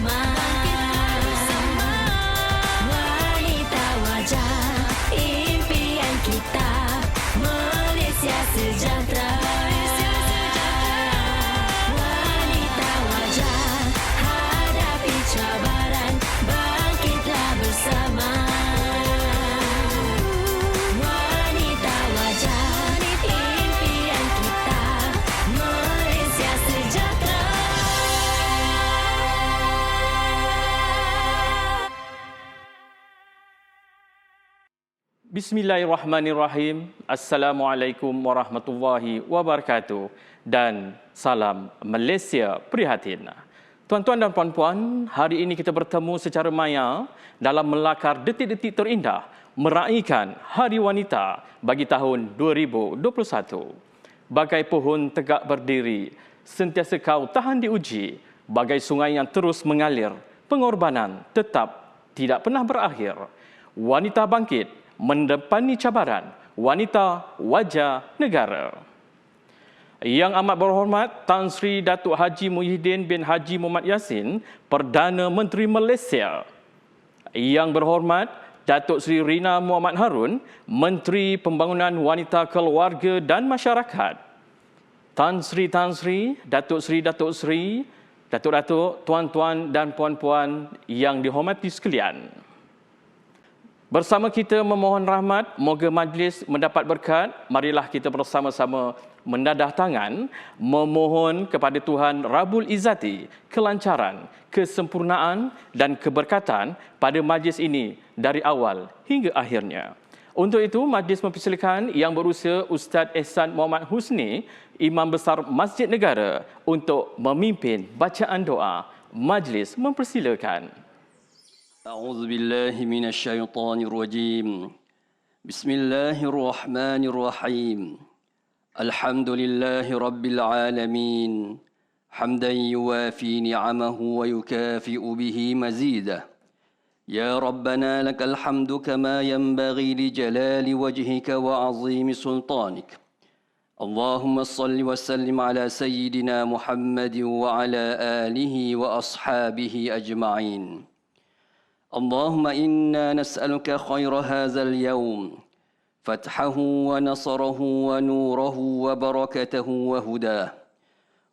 bersama. Wanita wajah impian kita, Malaysia sejahtera. Wanita wajah hadapi cabaran, bangkitlah bersama. Wanita wajah impian kita, Malaysia sejahtera. Bismillahirrahmanirrahim. Assalamualaikum warahmatullahi wabarakatuh. Dan salam Malaysia prihatin. Tuan-tuan dan puan-puan, hari ini kita bertemu secara maya dalam melakar detik-detik terindah meraihkan Hari Wanita bagi tahun 2021. Bagai pohon tegak berdiri, sentiasa kau tahan diuji. Bagai sungai yang terus mengalir, pengorbanan tetap tidak pernah berakhir. Wanita bangkit mendepani cabaran, wanita wajah negara. Yang amat berhormat Tan Sri Datuk Haji Muhyiddin bin Haji Mohamad Yassin, Perdana Menteri Malaysia. Yang berhormat Datuk Sri Rina Muhammad Harun, Menteri Pembangunan Wanita Keluarga dan Masyarakat. Tan Sri, Datuk Sri, Datuk-datuk, tuan-tuan dan puan-puan yang dihormati sekalian. Bersama kita memohon rahmat, moga majlis mendapat berkat. Marilah kita bersama-sama mendadah tangan, memohon kepada Tuhan Rabbul Izzati kelancaran, kesempurnaan dan keberkatan pada majlis ini dari awal hingga akhirnya. Untuk itu, majlis mempersilakan Yang Berusia Ustaz Ehsan Muhammad Husni, Imam Besar Masjid Negara, untuk memimpin bacaan doa. Majlis mempersilakan. أعوذ بالله من الشيطان الرجيم بسم الله الرحمن الرحيم الحمد لله رب العالمين حمدا يوافي نعمه ويكافئ به مزيده يا ربنا لك الحمد كما ينبغي لجلال وجهك وعظيم سلطانك اللهم صل وسلم على سيدنا محمد وعلى آله وأصحابه أجمعين اللهم إنا نسألك خير هذا اليوم فتحه ونصره ونوره وبركته وهداه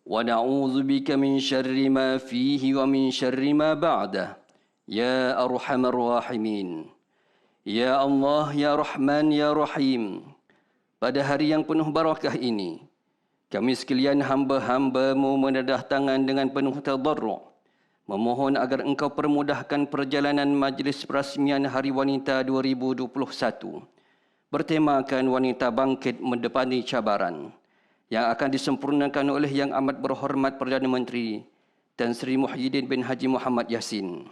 ونعوذ بك من شر ما فيه ومن شر ما بعده يا أرحم الراحمين يا الله يا رحمن يا رحيم. Pada hari yang penuh barakah ini, kami sekalian hamba-hamba-Mu mendadah tangan dengan penuh tadarru', memohon agar Engkau permudahkan perjalanan majlis perasmian Hari Wanita 2021 bertemakan wanita bangkit mendepani cabaran yang akan disempurnakan oleh Yang Amat Berhormat Perdana Menteri Tan Sri Muhyiddin bin Haji Mohamad Yassin.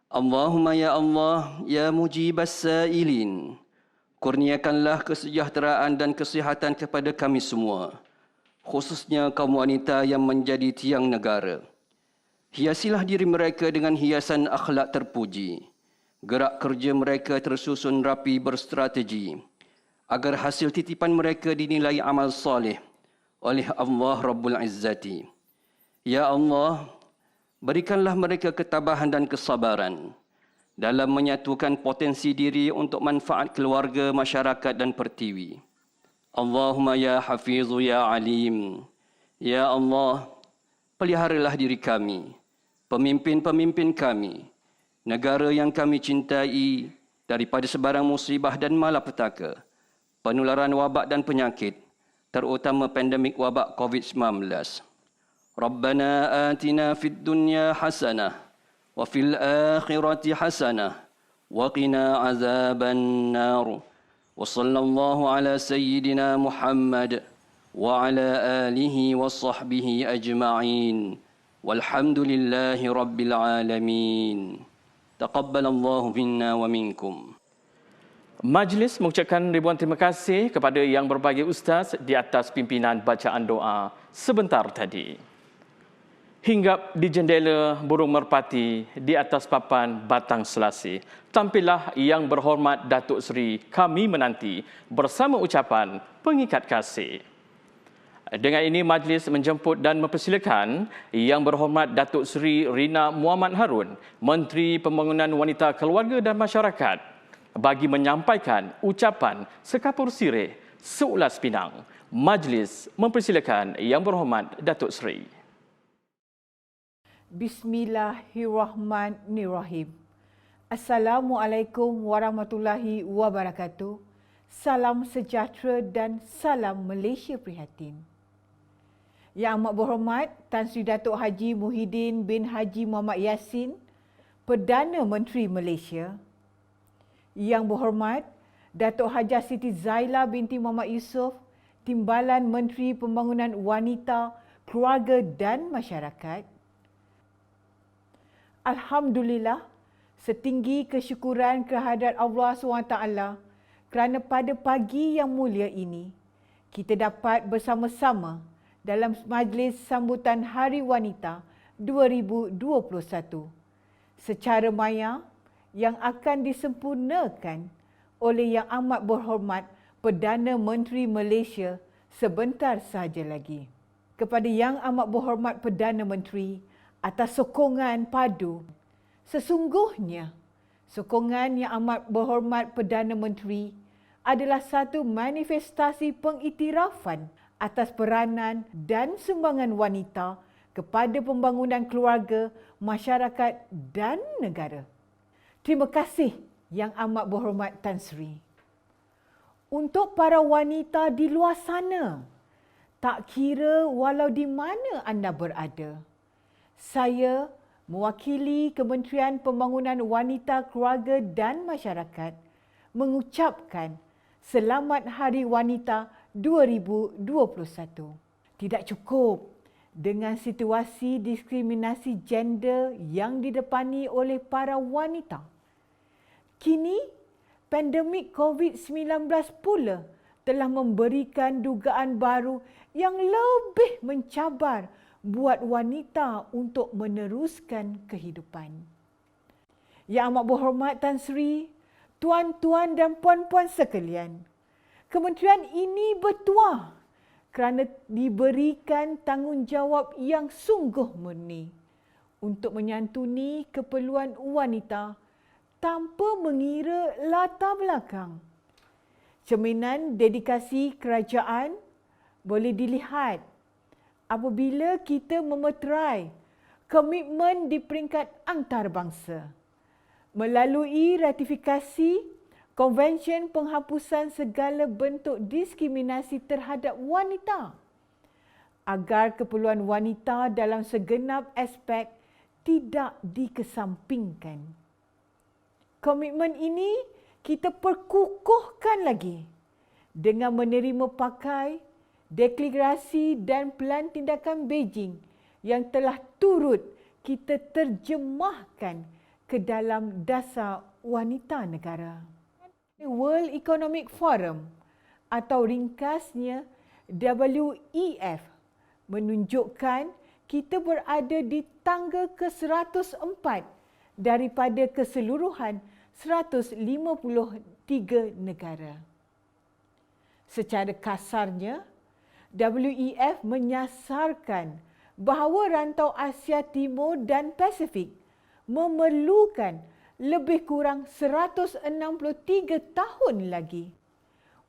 Allahumma ya Allah, ya mujibas sa'ilin, kurniakanlah kesejahteraan dan kesihatan kepada kami semua, khususnya kaum wanita yang menjadi tiang negara. Hiasilah diri mereka dengan hiasan akhlak terpuji. Gerak kerja mereka tersusun rapi berstrategi agar hasil titipan mereka dinilai amal soleh oleh Allah Rabbul Izzati. Ya Allah, berikanlah mereka ketabahan dan kesabaran dalam menyatukan potensi diri untuk manfaat keluarga, masyarakat dan pertiwi. Allahumma ya Hafizu ya Alim. Ya Allah, peliharalah diri kami, pemimpin-pemimpin kami, negara yang kami cintai daripada sebarang musibah dan malapetaka, penularan wabak dan penyakit, terutama pandemik wabak COVID-19. Rabbana atina fid dunya hasanah wa fil akhirati hasanah wa qina azaban nar. Wa sallallahu ala sayyidina Muhammad وعلى آله وصحبه أجمعين والحمد لله رب العالمين تقبل الله منا ومنكم. Majlis mengucapkan ribuan terima kasih kepada yang berbahagia Ustaz di atas pimpinan bacaan doa sebentar tadi. Hinggap di jendela burung merpati di atas papan batang selasi, tampillah Yang Berhormat Datuk Seri kami menanti bersama ucapan pengikat kasih. Dengan ini, majlis menjemput dan mempersilakan Yang Berhormat Datuk Seri Rina Muhammad Harun, Menteri Pembangunan Wanita, Keluarga dan Masyarakat, bagi menyampaikan ucapan sekapur sirih seulas pinang. Majlis mempersilakan Yang Berhormat Datuk Seri. Bismillahirrahmanirrahim. Assalamualaikum warahmatullahi wabarakatuh. Salam sejahtera dan salam Malaysia Prihatin. Yang Amat Berhormat Tan Sri Datuk Haji Muhyiddin bin Haji Muhammad Yassin, Perdana Menteri Malaysia. Yang Berhormat Datuk Hajah Siti Zaila binti Muhammad Yusof, Timbalan Menteri Pembangunan Wanita, Keluarga dan Masyarakat. Alhamdulillah, setinggi kesyukuran kehadrat Allah SWT kerana pada pagi yang mulia ini, kita dapat bersama-sama dalam majlis sambutan Hari Wanita 2021 secara maya yang akan disempurnakan oleh Yang Amat Berhormat Perdana Menteri Malaysia sebentar sahaja lagi. Kepada Yang Amat Berhormat Perdana Menteri atas sokongan padu, sesungguhnya sokongan Yang Amat Berhormat Perdana Menteri adalah satu manifestasi pengiktirafan atas peranan dan sumbangan wanita kepada pembangunan keluarga, masyarakat dan negara. Terima kasih Yang Amat Berhormat Tan Sri. Untuk para wanita di luar sana, tak kira walau di mana anda berada, saya mewakili Kementerian Pembangunan Wanita, Keluarga dan Masyarakat mengucapkan Selamat Hari Wanita 2021. Tidak cukup dengan situasi diskriminasi gender yang didepani oleh para wanita. Kini, pandemik COVID-19 pula telah memberikan dugaan baru yang lebih mencabar buat wanita untuk meneruskan kehidupan. Yang Amat Berhormat Tan Sri, tuan-tuan dan puan-puan sekalian, kementerian ini bertuah kerana diberikan tanggungjawab yang sungguh murni untuk menyantuni keperluan wanita tanpa mengira latar belakang. Cerminan dedikasi kerajaan boleh dilihat apabila kita memeterai komitmen di peringkat antarabangsa melalui ratifikasi Konvensyen Penghapusan Segala Bentuk Diskriminasi Terhadap Wanita agar keperluan wanita dalam segenap aspek tidak dikesampingkan. Komitmen ini kita perkukuhkan lagi dengan menerima pakai deklarasi dan pelan tindakan Beijing yang telah turut kita terjemahkan ke dalam dasar wanita negara. World Economic Forum atau ringkasnya WEF menunjukkan kita berada di tangga ke-104 daripada keseluruhan 153 negara. Secara kasarnya, WEF menyasarkan bahawa rantau Asia Timur dan Pasifik memerlukan lebih kurang 163 tahun lagi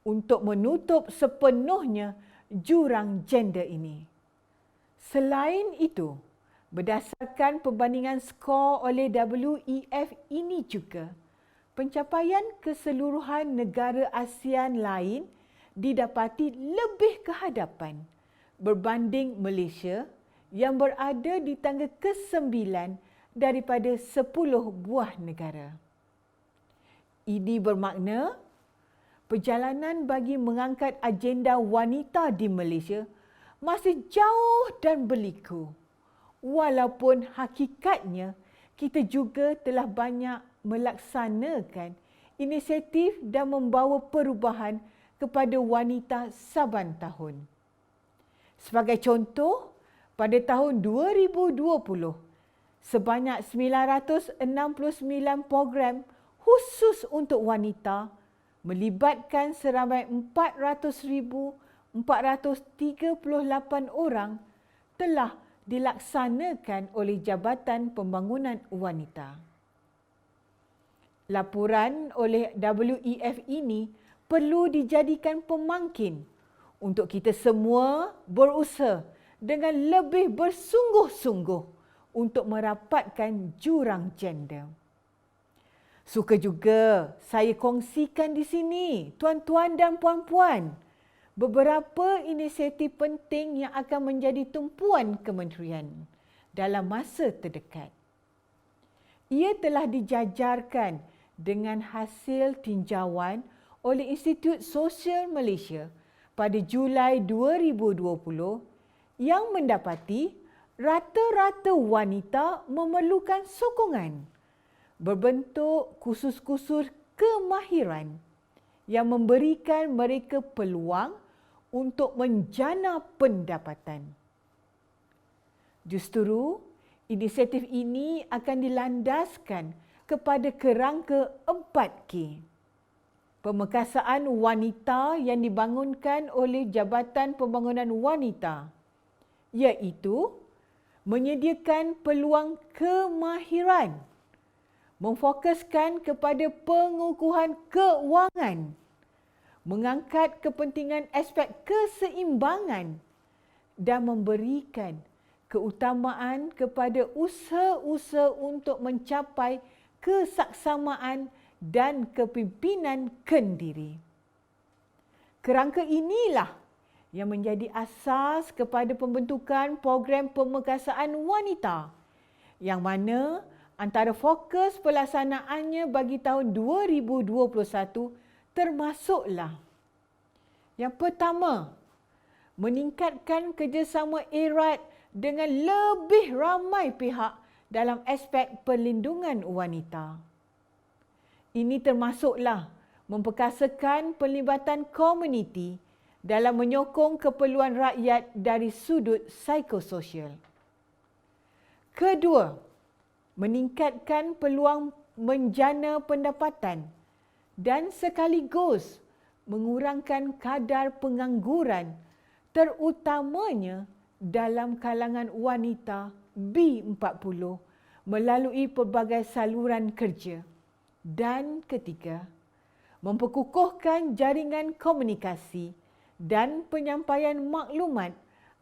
untuk menutup sepenuhnya jurang gender ini. Selain itu, berdasarkan perbandingan skor oleh WEF ini juga, pencapaian keseluruhan negara ASEAN lain didapati lebih ke hadapan berbanding Malaysia yang berada di tangga ke-9 daripada 10 buah negara. Ini bermakna perjalanan bagi mengangkat agenda wanita di Malaysia masih jauh dan berliku. Walaupun hakikatnya kita juga telah banyak melaksanakan inisiatif dan membawa perubahan kepada wanita saban tahun. Sebagai contoh, pada tahun 2020, sebanyak 969 program khusus untuk wanita melibatkan seramai 400,400 438 orang telah dilaksanakan oleh Jabatan Pembangunan Wanita. Laporan oleh WEF ini perlu dijadikan pemangkin untuk kita semua berusaha dengan lebih bersungguh-sungguh untuk merapatkan jurang gender. Suka juga saya kongsikan di sini, tuan-tuan dan puan-puan, beberapa inisiatif penting yang akan menjadi tumpuan kementerian dalam masa terdekat. Ia telah dijajarkan dengan hasil tinjauan oleh Institut Sosial Malaysia pada Julai 2020 yang mendapati rata-rata wanita memerlukan sokongan berbentuk kursus-kursus kemahiran yang memberikan mereka peluang untuk menjana pendapatan. Justru, inisiatif ini akan dilandaskan kepada kerangka 4K. Pemekasaan wanita yang dibangunkan oleh Jabatan Pembangunan Wanita, iaitu menyediakan peluang kemahiran, memfokuskan kepada pengukuhan keuangan, mengangkat kepentingan aspek keseimbangan dan memberikan keutamaan kepada usaha-usaha untuk mencapai kesaksamaan dan kepimpinan kendiri. Kerangka inilah yang menjadi asas kepada pembentukan program pemekasaan wanita yang mana antara fokus pelaksanaannya bagi tahun 2021 termasuklah yang pertama, meningkatkan kerjasama erat dengan lebih ramai pihak dalam aspek perlindungan wanita. Ini termasuklah memperkasakan pelibatan komuniti dalam menyokong keperluan rakyat dari sudut psikososial. Kedua, meningkatkan peluang menjana pendapatan dan sekaligus mengurangkan kadar pengangguran terutamanya dalam kalangan wanita B40 melalui pelbagai saluran kerja. Dan ketiga, memperkukuhkan jaringan komunikasi dan penyampaian maklumat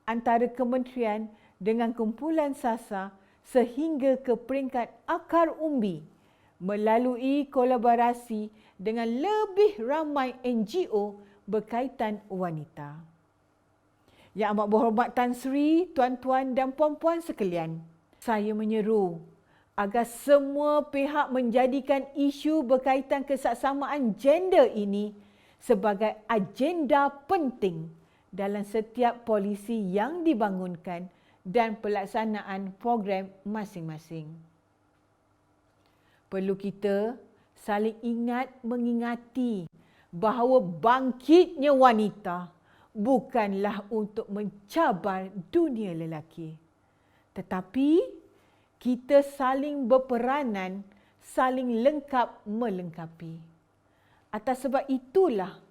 antara kementerian dengan kumpulan SASA sehingga ke peringkat akar umbi melalui kolaborasi dengan lebih ramai NGO berkaitan wanita. Yang amat berhormat Tan Sri, tuan-tuan dan puan-puan sekalian, saya menyeru agar semua pihak menjadikan isu berkaitan kesaksamaan gender ini sebagai agenda penting dalam setiap polisi yang dibangunkan dan pelaksanaan program masing-masing. Perlu kita saling ingat mengingati bahawa bangkitnya wanita bukanlah untuk mencabar dunia lelaki, tetapi kita saling berperanan, saling lengkap melengkapi. Atas sebab itulah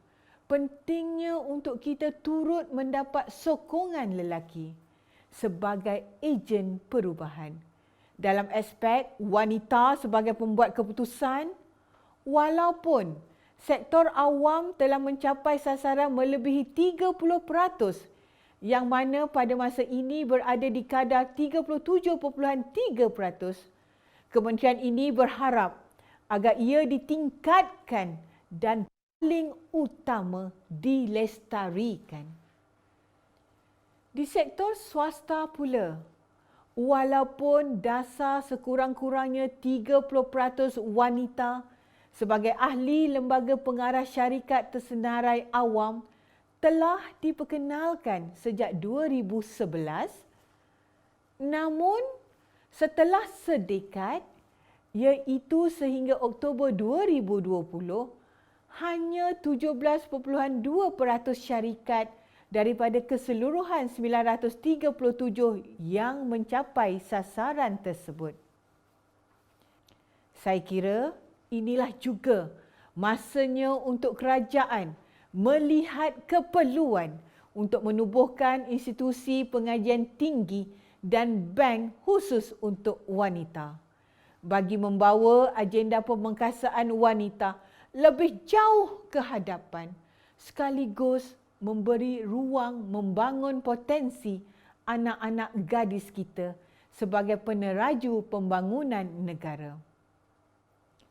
pentingnya untuk kita turut mendapat sokongan lelaki sebagai ejen perubahan. Dalam aspek wanita sebagai pembuat keputusan, walaupun sektor awam telah mencapai sasaran melebihi 30%, yang mana pada masa ini berada di kadar 37.3%, kementerian ini berharap agar ia ditingkatkan dan paling utama dilestarikan. Di sektor swasta pula, walaupun dasar sekurang-kurangnya 30% wanita sebagai ahli lembaga pengarah syarikat tersenarai awam telah diperkenalkan sejak 2011, namun setelah sedekat, iaitu sehingga Oktober 2020, hanya 17.2% syarikat daripada keseluruhan 937 yang mencapai sasaran tersebut. Saya kira inilah juga masanya untuk kerajaan melihat keperluan untuk menubuhkan institusi pengajian tinggi dan bank khusus untuk wanita bagi membawa agenda pemengkasaan wanita lebih jauh ke hadapan sekaligus memberi ruang membangun potensi anak-anak gadis kita sebagai peneraju pembangunan negara.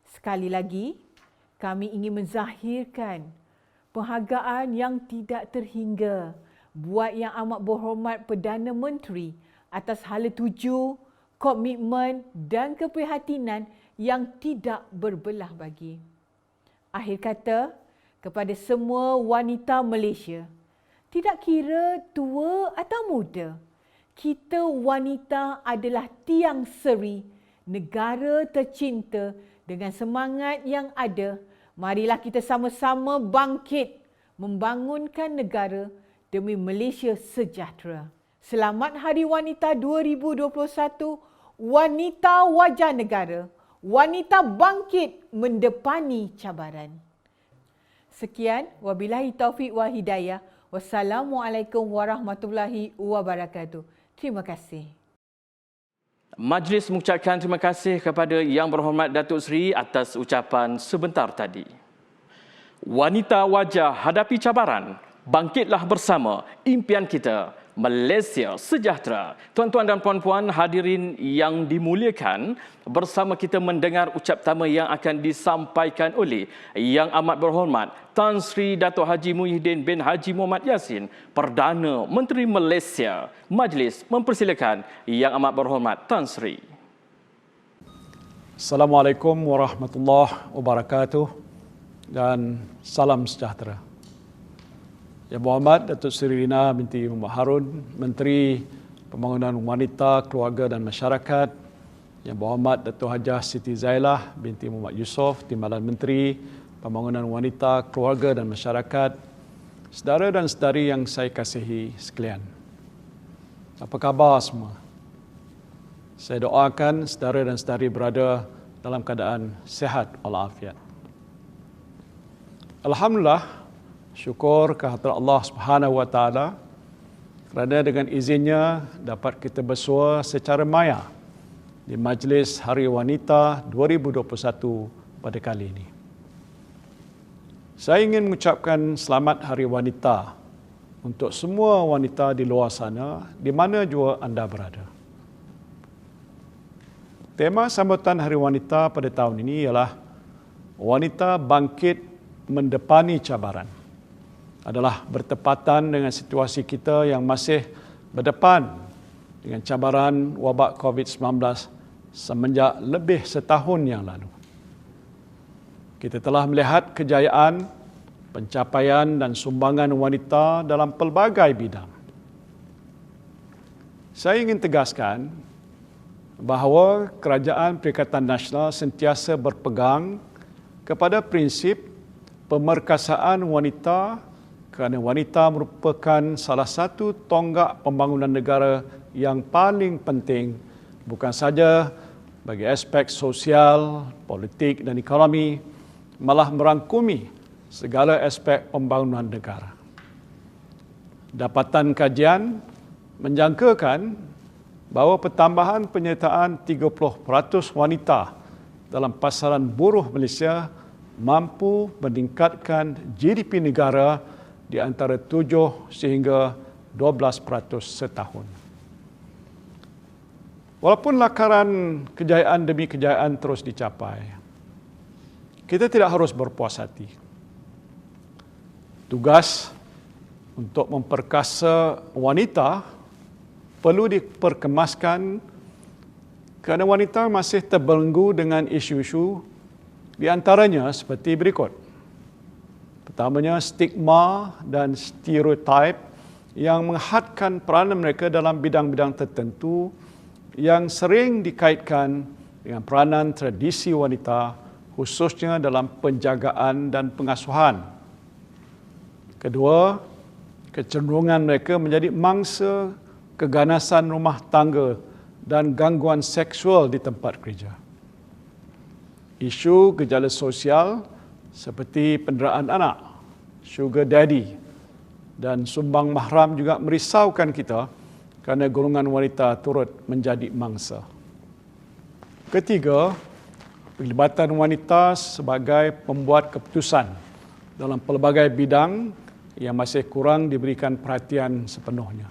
Sekali lagi, kami ingin menzahirkan penghargaan yang tidak terhingga buat Yang Amat Berhormat Perdana Menteri atas hala tuju, komitmen dan keprihatinan yang tidak berbelah bagi. Akhir kata, kepada semua wanita Malaysia, tidak kira tua atau muda, kita wanita adalah tiang seri negara tercinta. Dengan semangat yang ada, marilah kita sama-sama bangkit membangunkan negara demi Malaysia sejahtera. Selamat Hari Wanita 2021, wanita wajah negara, wanita bangkit mendepani cabaran. Sekian, wabillahi taufiq wal hidayah. Wassalamualaikum warahmatullahi wabarakatuh. Terima kasih. Majlis mengucapkan terima kasih kepada Yang Berhormat Datuk Seri atas ucapan sebentar tadi. Wanita wajah hadapi cabaran, bangkitlah bersama impian kita, Malaysia sejahtera. Tuan-tuan dan puan-puan hadirin yang dimuliakan, bersama kita mendengar ucap tama yang akan disampaikan oleh Yang Amat Berhormat Tan Sri Datuk Haji Muhyiddin bin Haji Muhammad Yassin, Perdana Menteri Malaysia. Majlis mempersilakan Yang Amat Berhormat Tan Sri. Assalamualaikum warahmatullahi wabarakatuh dan salam sejahtera. Yang Berhormat Datuk Seri Rina binti Muhammad Harun, Menteri Pembangunan Wanita, Keluarga dan Masyarakat. Yang Berhormat Datuk Hajah Siti Zailah binti Muhammad Yusof, Timbalan Menteri Pembangunan Wanita, Keluarga dan Masyarakat. Saudara dan saudari yang saya kasihi sekalian. Apa khabar semua? Saya doakan saudara dan saudari berada dalam keadaan sihat walafiat. Alhamdulillah, syukur kehadirat Allah Subhanahu Wa Taala kerana dengan izinnya dapat kita bersua secara maya di Majlis Hari Wanita 2021 pada kali ini. Saya ingin mengucapkan selamat Hari Wanita untuk semua wanita di luar sana, di mana jua anda berada. Tema sambutan Hari Wanita pada tahun ini ialah Wanita Bangkit Mendepani Cabaran. Adalah bertepatan dengan situasi kita yang masih berdepan dengan cabaran wabak COVID-19 semenjak lebih setahun yang lalu. Kita telah melihat kejayaan, pencapaian dan sumbangan wanita dalam pelbagai bidang. Saya ingin tegaskan bahawa Kerajaan Perikatan Nasional sentiasa berpegang kepada prinsip pemerkasaan wanita kerana wanita merupakan salah satu tonggak pembangunan negara yang paling penting bukan saja bagi aspek sosial, politik dan ekonomi, malah merangkumi segala aspek pembangunan negara. Dapatan kajian menjangkakan bahawa pertambahan penyertaan 30% wanita dalam pasaran buruh Malaysia mampu meningkatkan GDP negara di antara 7 sehingga 12% setahun. Walaupun lakaran kejayaan demi kejayaan terus dicapai, kita tidak harus berpuas hati. Tugas untuk memperkasa wanita perlu diperkemaskan kerana wanita masih terbelenggu dengan isu-isu di antaranya seperti berikut. Pertamanya, stigma dan stereotip yang menghadkan peranan mereka dalam bidang-bidang tertentu yang sering dikaitkan dengan peranan tradisi wanita, khususnya dalam penjagaan dan pengasuhan. Kedua, kecenderungan mereka menjadi mangsa keganasan rumah tangga dan gangguan seksual di tempat kerja. Isu gejala sosial seperti penderaan anak, sugar daddy, dan sumbang mahram juga merisaukan kita kerana golongan wanita turut menjadi mangsa. Ketiga, pelibatan wanita sebagai pembuat keputusan dalam pelbagai bidang yang masih kurang diberikan perhatian sepenuhnya.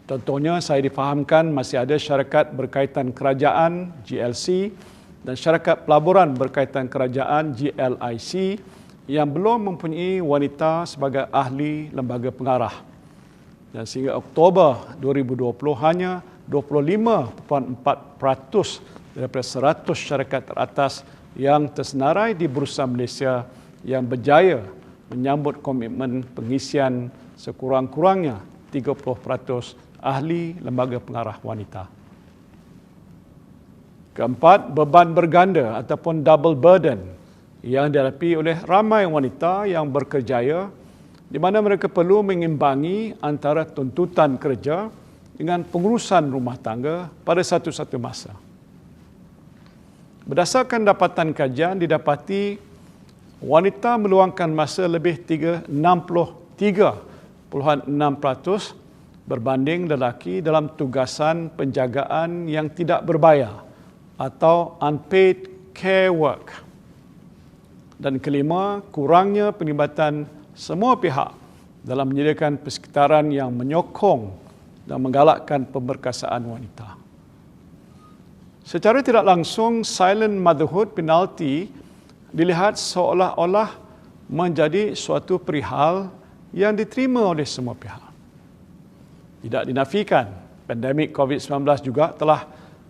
Contohnya, saya difahamkan masih ada syarikat berkaitan kerajaan GLC dan syarikat pelaburan berkaitan kerajaan GLIC yang belum mempunyai wanita sebagai ahli lembaga pengarah. Dan sehingga Oktober 2020 hanya 25.4% daripada 100 syarikat teratas yang tersenarai di Bursa Malaysia yang berjaya menyambut komitmen pengisian sekurang-kurangnya 30% ahli lembaga pengarah wanita. Keempat, beban berganda ataupun double burden yang dihadapi oleh ramai wanita yang berkerjaya di mana mereka perlu mengimbangi antara tuntutan kerja dengan pengurusan rumah tangga pada satu-satu masa. Berdasarkan dapatan kajian, didapati wanita meluangkan masa lebih 63.6% berbanding lelaki dalam tugasan penjagaan yang tidak berbayar atau unpaid care work. Dan kelima, kurangnya pelibatan semua pihak dalam menyediakan persekitaran yang menyokong dan menggalakkan pemberkasaan wanita. Secara tidak langsung, silent motherhood penalti dilihat seolah-olah menjadi suatu perihal yang diterima oleh semua pihak. Tidak dinafikan, pandemik COVID-19 juga telah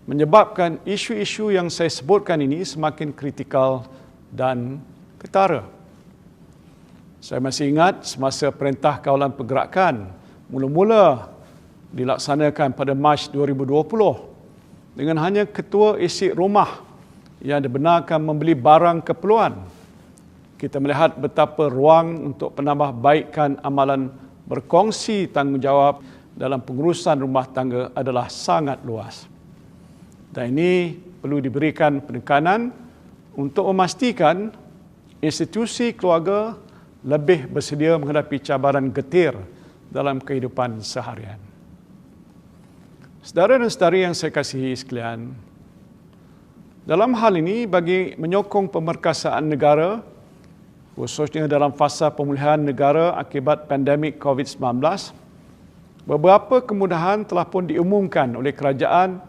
menyebabkan isu-isu yang saya sebutkan ini semakin kritikal dan ketara. Saya masih ingat semasa Perintah Kawalan Pergerakan mula-mula dilaksanakan pada Mac 2020 dengan hanya ketua isi rumah yang dibenarkan membeli barang keperluan. Kita melihat betapa ruang untuk penambahbaikan amalan berkongsi tanggungjawab dalam pengurusan rumah tangga adalah sangat luas. Dan ini perlu diberikan penekanan untuk memastikan institusi keluarga lebih bersedia menghadapi cabaran getir dalam kehidupan seharian. Saudara dan saudari yang saya kasihi sekalian, dalam hal ini bagi menyokong pemerkasaan negara, khususnya dalam fasa pemulihan negara akibat pandemik COVID-19, beberapa kemudahan telah pun diumumkan oleh kerajaan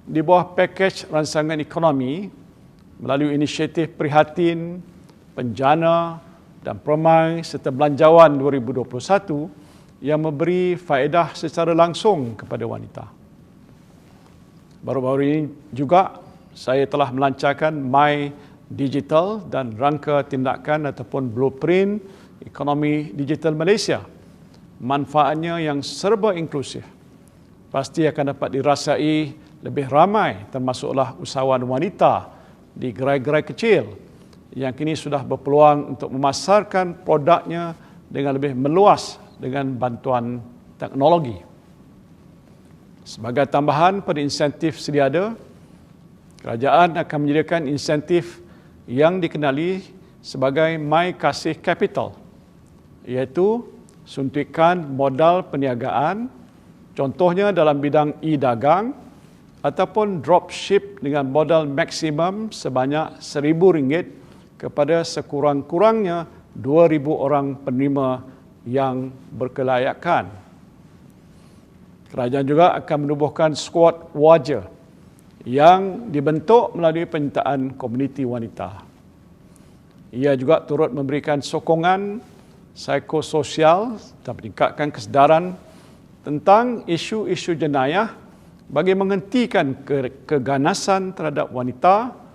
di bawah pakej rancangan ekonomi melalui inisiatif Prihatin, Penjana dan Permai serta Belanjawan 2021 yang memberi faedah secara langsung kepada wanita. Baru-baru ini juga saya telah melancarkan My Digital dan rangka tindakan ataupun blueprint ekonomi digital Malaysia. Manfaatnya yang serba inklusif pasti akan dapat dirasai lebih ramai termasuklah usahawan wanita di gerai-gerai kecil yang kini sudah berpeluang untuk memasarkan produknya dengan lebih meluas dengan bantuan teknologi. Sebagai tambahan pada insentif sedia ada, kerajaan akan menyediakan insentif yang dikenali sebagai My Kasih Capital, iaitu suntikan modal perniagaan, contohnya dalam bidang e-dagang ataupun dropship dengan modal maksimum sebanyak RM1,000 kepada sekurang-kurangnya 2,000 orang penerima yang berkelayakan. Kerajaan juga akan menubuhkan skuad wajah yang dibentuk melalui penyertaan komuniti wanita. Ia juga turut memberikan sokongan psikososial dan meningkatkan kesedaran tentang isu-isu jenayah bagi menghentikan keganasan terhadap wanita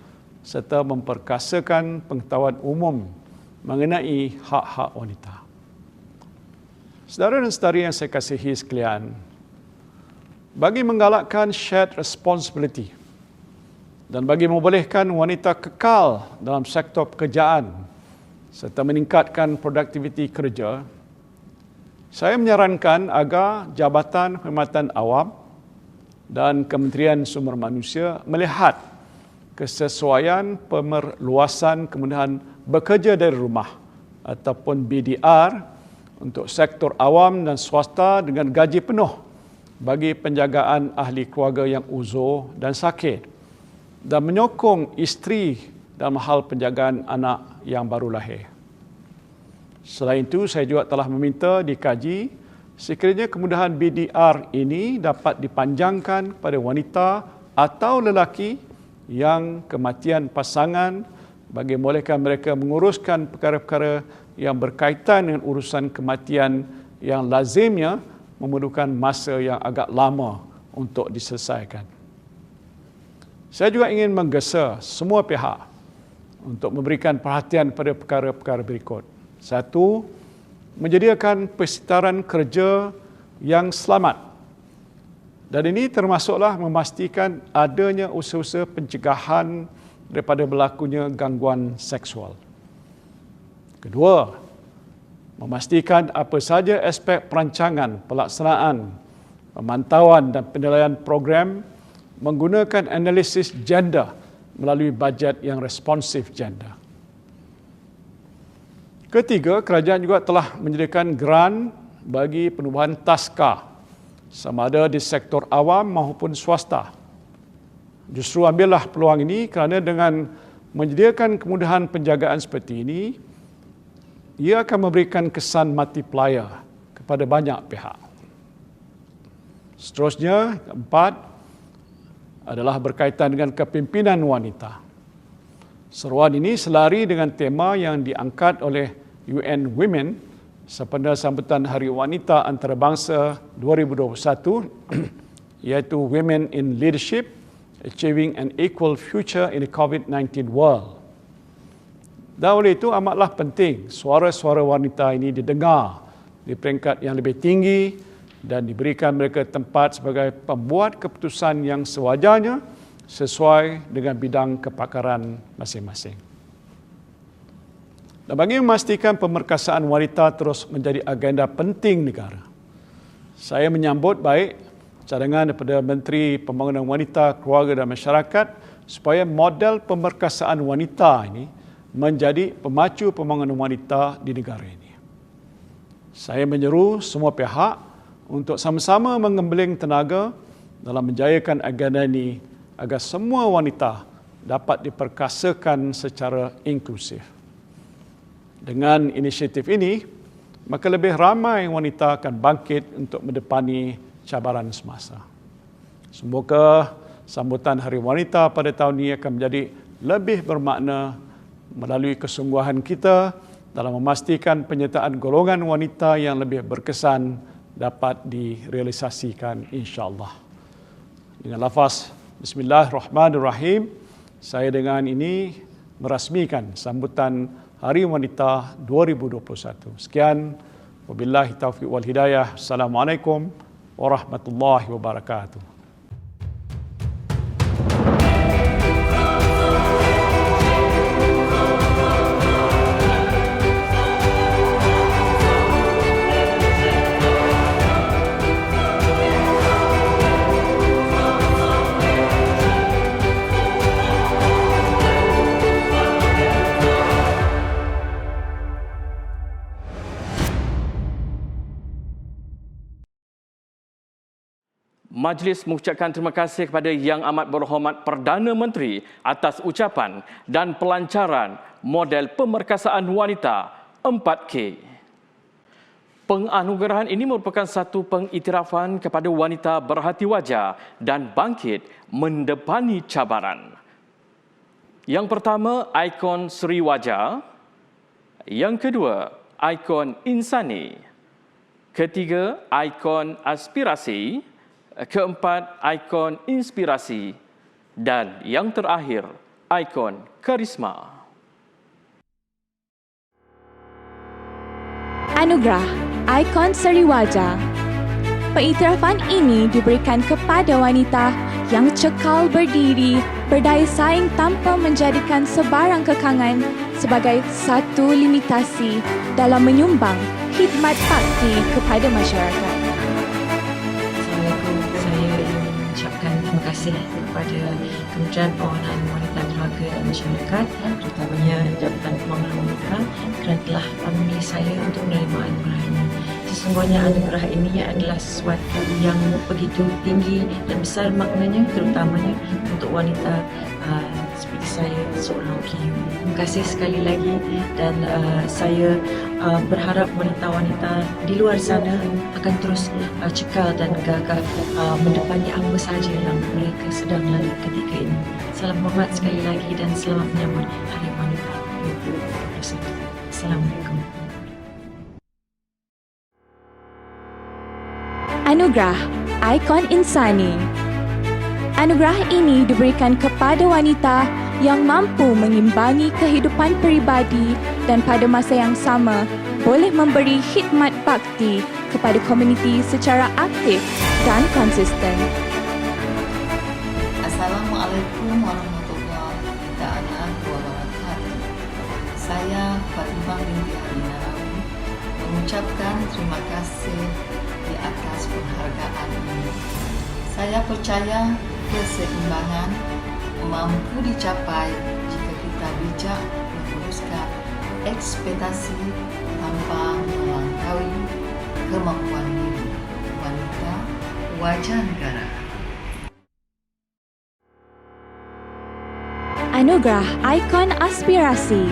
serta memperkasakan pengetahuan umum mengenai hak-hak wanita. Saudara dan saudari yang saya kasihi sekalian, bagi menggalakkan shared responsibility dan bagi membolehkan wanita kekal dalam sektor pekerjaan serta meningkatkan produktiviti kerja, saya menyarankan agar Jabatan Perkhidmatan Awam dan Kementerian Sumber Manusia melihat kesesuaian pemerluasan kemudahan bekerja dari rumah ataupun BDR untuk sektor awam dan swasta dengan gaji penuh bagi penjagaan ahli keluarga yang uzur dan sakit dan menyokong isteri dalam hal penjagaan anak yang baru lahir. Selain itu, saya juga telah meminta dikaji sekiranya kemudahan BDR ini dapat dipanjangkan kepada wanita atau lelaki yang kematian pasangan bagi membolehkan mereka menguruskan perkara-perkara yang berkaitan dengan urusan kematian yang lazimnya memerlukan masa yang agak lama untuk diselesaikan. Saya juga ingin menggesa semua pihak untuk memberikan perhatian pada perkara-perkara berikut. Satu, menyediakan persekitaran kerja yang selamat. Dan ini termasuklah memastikan adanya usaha-usaha pencegahan daripada berlakunya gangguan seksual. Kedua, memastikan apa saja aspek perancangan, pelaksanaan, pemantauan dan penilaian program menggunakan analisis gender melalui bajet yang responsif gender. Ketiga, kerajaan juga telah menyediakan grant bagi penubuhan taska sama ada di sektor awam maupun swasta. Justru ambillah peluang ini kerana dengan menyediakan kemudahan penjagaan seperti ini, ia akan memberikan kesan multiplier kepada banyak pihak. Seterusnya, keempat, adalah berkaitan dengan kepimpinan wanita. Seruan ini selari dengan tema yang diangkat oleh UN Women sempena sambutan Hari Wanita Antarabangsa 2021 iaitu Women in Leadership, Achieving an Equal Future in a COVID-19 World. Dan oleh itu amatlah penting suara-suara wanita ini didengar di peringkat yang lebih tinggi dan diberikan mereka tempat sebagai pembuat keputusan yang sewajarnya sesuai dengan bidang kepakaran masing-masing. Dan bagi memastikan pemerkasaan wanita terus menjadi agenda penting negara, saya menyambut baik cadangan daripada Menteri Pembangunan Wanita, Keluarga dan Masyarakat supaya model pemerkasaan wanita ini menjadi pemacu pembangunan wanita di negara ini. Saya menyeru semua pihak untuk sama-sama mengembeling tenaga dalam menjayakan agenda ini agar semua wanita dapat diperkasakan secara inklusif. Dengan inisiatif ini, maka lebih ramai wanita akan bangkit untuk mendepani cabaran semasa. Semoga sambutan Hari Wanita pada tahun ini akan menjadi lebih bermakna melalui kesungguhan kita dalam memastikan penyertaan golongan wanita yang lebih berkesan dapat direalisasikan insya-Allah. Dengan lafaz Bismillahirrahmanirrahim, saya dengan ini merasmikan sambutan Hari Wanita 2021. Sekian, wabillahi taufiq wal hidayah. Assalamualaikum warahmatullahi wabarakatuh. Majlis mengucapkan terima kasih kepada Yang Amat Berhormat Perdana Menteri atas ucapan dan pelancaran model pemerkasaan wanita 4K. Penganugerahan ini merupakan satu pengiktirafan kepada wanita berhati wajah dan bangkit mendepani cabaran. Yang pertama, ikon Seri Wajah. Yang kedua, ikon Insani. Ketiga, ikon Aspirasi. Keempat, ikon Inspirasi. Dan yang terakhir, ikon Karisma. Anugerah Ikon Seri Wajah. Pengiktirafan ini diberikan kepada wanita yang cekal berdiri, berdaya saing tanpa menjadikan sebarang kekangan sebagai satu limitasi dalam menyumbang khidmat bakti kepada masyarakat. Assalamualaikum. Saya ingin mengucapkan terima kasih kepada Kementerian Pembangunan Wanita, Keluarga dan Masyarakat, terutamanya Jabatan Pembangunan Wanita kerana telah memilih saya untuk menerima anugerah ini. Sesungguhnya anugerah ini adalah sesuatu yang begitu tinggi dan besar maknanya, terutamanya untuk wanita seperti saya, seorang OKU. Terima kasih sekali lagi, dan saya berharap wanita-wanita di luar sana akan terus cekal dan gagah mendepani apa sahaja yang mereka sedang lalui ketika ini. Salam hormat sekali lagi dan selamat menyambut Hari Wanita 2021. Assalamualaikum. Anugerah Ikon Insani. Anugerah ini diberikan kepada wanita yang mampu mengimbangi kehidupan peribadi dan pada masa yang sama boleh memberi khidmat bakti kepada komuniti secara aktif dan konsisten. Assalamualaikum warahmatullahi wabarakatuh. Saya Fatimah binti Ali Narawi mengucapkan terima kasih di atas penghargaan ini. Saya percaya keseimbangan mampu dicapai jika kita bijak meneruskan ekspektasi tanpa melampaui kemampuan diri. Wanita wajah negara. Anugerah Ikon Aspirasi.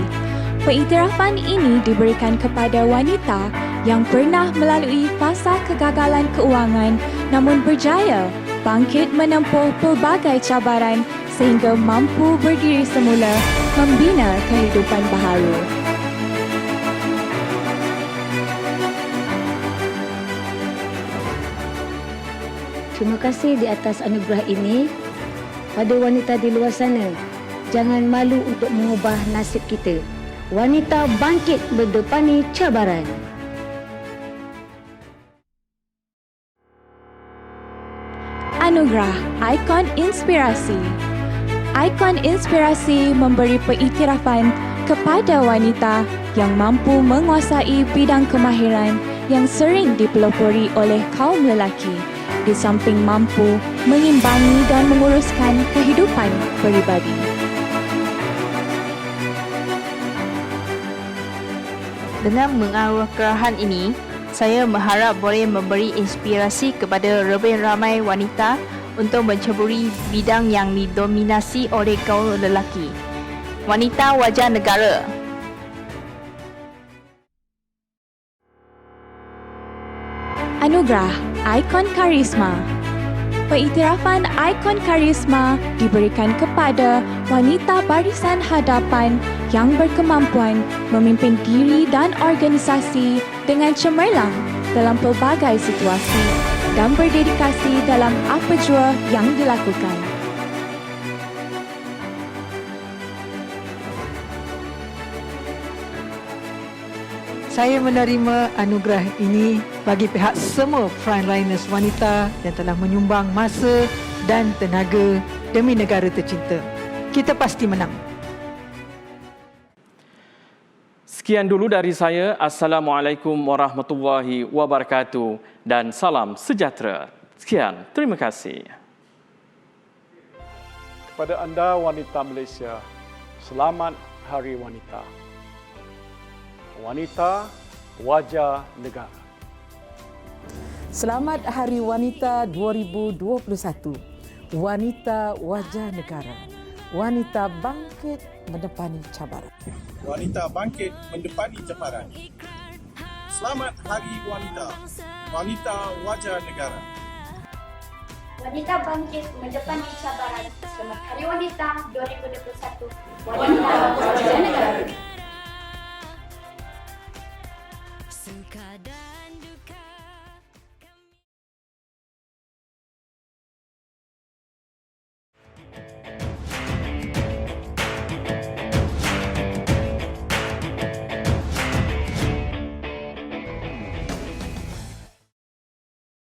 Pengiktirafan ini diberikan kepada wanita yang pernah melalui fasa kegagalan keuangan namun berjaya bangkit menempuh pelbagai cabaran sehingga mampu berdiri semula membina kehidupan baharu. Terima kasih di atas anugerah ini. Pada wanita di luar sana, jangan malu untuk mengubah nasib kita. Wanita bangkit mendepani cabaran. Anugerah Ikon Inspirasi. Ikon Inspirasi memberi pengiktirafan kepada wanita yang mampu menguasai bidang kemahiran yang sering dipelopori oleh kaum lelaki, di samping mampu mengimbangi dan menguruskan kehidupan peribadi. Dengan menganugerahkan ini, saya mengharap boleh memberi inspirasi kepada lebih ramai wanita untuk menceburi bidang yang didominasi oleh kaum lelaki. Wanita wajah negara. Anugerah Ikon Karisma. Pengiktirafan Ikon Karisma diberikan kepada wanita barisan hadapan yang berkemampuan memimpin diri dan organisasi dengan cemerlang dalam pelbagai situasi dan berdedikasi dalam apa jua yang dilakukan. Saya menerima anugerah ini bagi pihak semua frontliners wanita yang telah menyumbang masa dan tenaga demi negara tercinta. Kita pasti menang. Sekian dulu dari saya. Assalamualaikum warahmatullahi wabarakatuh dan salam sejahtera. Sekian, terima kasih. Kepada anda wanita Malaysia, selamat Hari Wanita. Wanita wajah negara. Selamat Hari Wanita 2021. Wanita wajah negara. Wanita bangkit mendepani cabaran. Wanita bangkit mendepani cabaran. Selamat Hari Wanita. Wanita wajah negara. Wanita bangkit mendepani cabaran. Selamat Hari Wanita 2021. Wanita wajah negara.